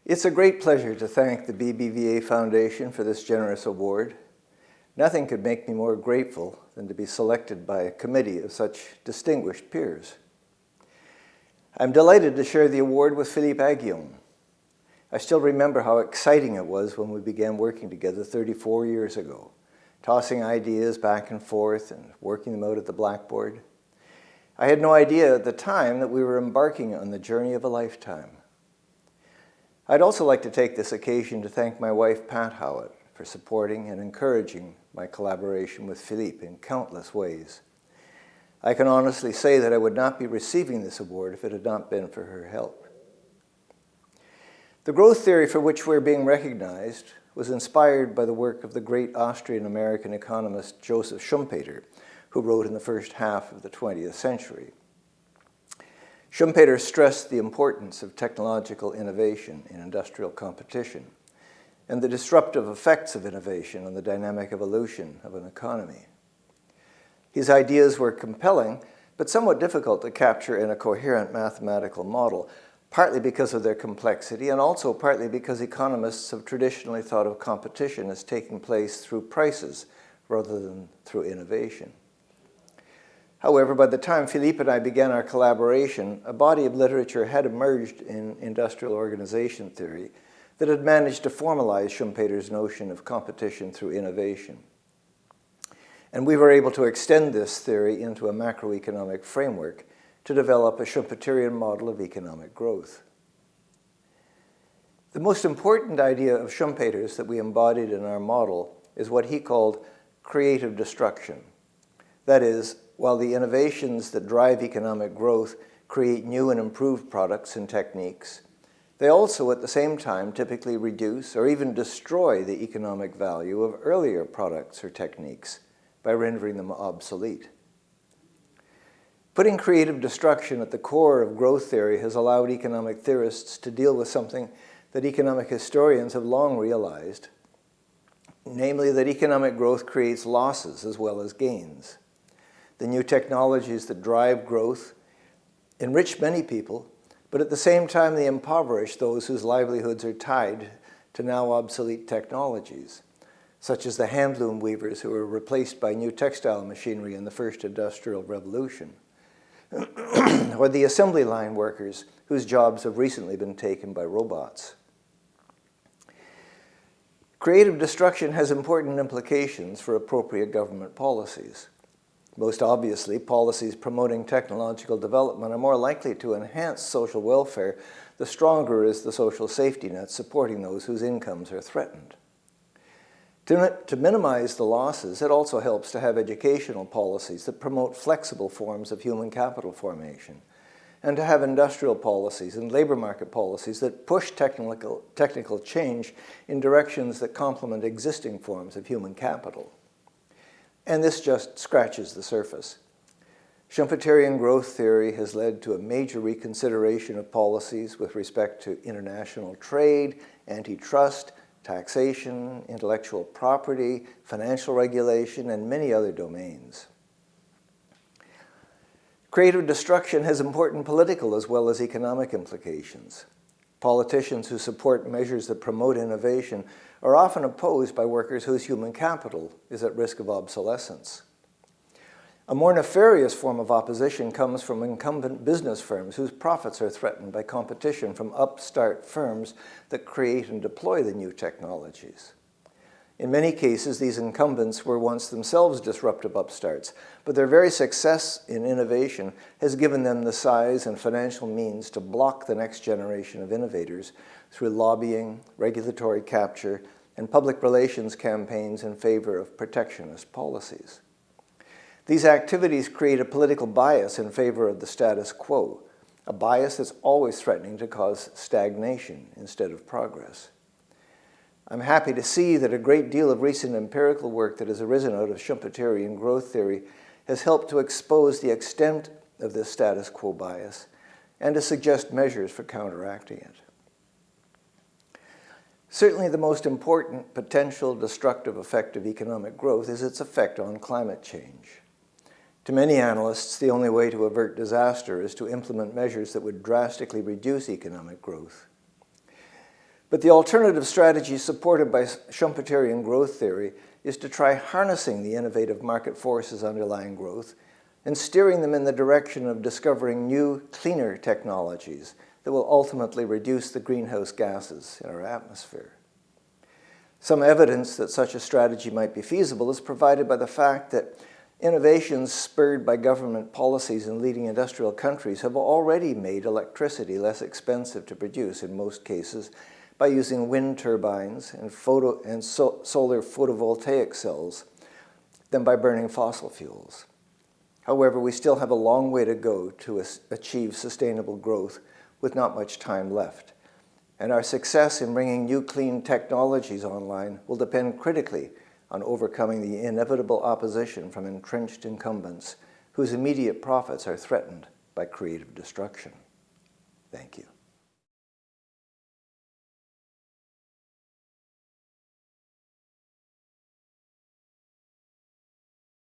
It's a great pleasure to thank the BBVA Foundation for this generous award. Nothing could make me more grateful than to be selected by a committee of such distinguished peers. I'm delighted to share the award with Philippe Aghion. I still remember how exciting it was when we began working together 34 years ago, tossing ideas back and forth and working them out at the blackboard. I had no idea at the time that we were embarking on the journey of a lifetime. I'd also like to take this occasion to thank my wife, Pat Howitt, for supporting and encouraging my collaboration with Philippe in countless ways. I can honestly say that I would not be receiving this award if it had not been for her help. The growth theory for which we're being recognized was inspired by the work of the great Austrian-American economist Joseph Schumpeter, who wrote in the first half of the 20th century. Schumpeter stressed the importance of technological innovation in industrial competition and the disruptive effects of innovation on the dynamic evolution of an economy. His ideas were compelling, but somewhat difficult to capture in a coherent mathematical model, partly because of their complexity and also partly because economists have traditionally thought of competition as taking place through prices rather than through innovation. However, by the time Philippe and I began our collaboration, a body of literature had emerged in industrial organization theory that had managed to formalize Schumpeter's notion of competition through innovation. And we were able to extend this theory into a macroeconomic framework to develop a Schumpeterian model of economic growth. The most important idea of Schumpeter's that we embodied in our model is what he called creative destruction. That is, while the innovations that drive economic growth create new and improved products and techniques, they also at the same time typically reduce or even destroy the economic value of earlier products or techniques by rendering them obsolete. Putting creative destruction at the core of growth theory has allowed economic theorists to deal with something that economic historians have long realized, namely that economic growth creates losses as well as gains. The new technologies that drive growth enrich many people, but at the same time they impoverish those whose livelihoods are tied to now obsolete technologies, such as the handloom weavers who were replaced by new textile machinery in the first industrial revolution, or the assembly line workers whose jobs have recently been taken by robots. Creative destruction has important implications for appropriate government policies. Most obviously, policies promoting technological development are more likely to enhance social welfare the stronger is the social safety net supporting those whose incomes are threatened. To minimize the losses, it also helps to have educational policies that promote flexible forms of human capital formation, and to have industrial policies and labor market policies that push technical change in directions that complement existing forms of human capital. And this just scratches the surface. Schumpeterian growth theory has led to a major reconsideration of policies with respect to international trade, antitrust, taxation, intellectual property, financial regulation, and many other domains. Creative destruction has important political as well as economic implications. Politicians who support measures that promote innovation are often opposed by workers whose human capital is at risk of obsolescence. A more nefarious form of opposition comes from incumbent business firms whose profits are threatened by competition from upstart firms that create and deploy the new technologies. In many cases, these incumbents were once themselves disruptive upstarts, but their very success in innovation has given them the size and financial means to block the next generation of innovators through lobbying, regulatory capture, and public relations campaigns in favor of protectionist policies. These activities create a political bias in favor of the status quo, a bias that's always threatening to cause stagnation instead of progress. I'm happy to see that a great deal of recent empirical work that has arisen out of Schumpeterian growth theory has helped to expose the extent of this status quo bias and to suggest measures for counteracting it. Certainly the most important potential destructive effect of economic growth is its effect on climate change. To many analysts, the only way to avert disaster is to implement measures that would drastically reduce economic growth. But the alternative strategy supported by Schumpeterian growth theory is to try harnessing the innovative market forces underlying growth and steering them in the direction of discovering new, cleaner technologies that will ultimately reduce the greenhouse gases in our atmosphere. Some evidence that such a strategy might be feasible is provided by the fact that innovations spurred by government policies in leading industrial countries have already made electricity less expensive to produce in most cases by using wind turbines and solar photovoltaic cells than by burning fossil fuels. However, we still have a long way to go to achieve sustainable growth with not much time left. And our success in bringing new clean technologies online will depend critically on overcoming the inevitable opposition from entrenched incumbents whose immediate profits are threatened by creative destruction. Thank you.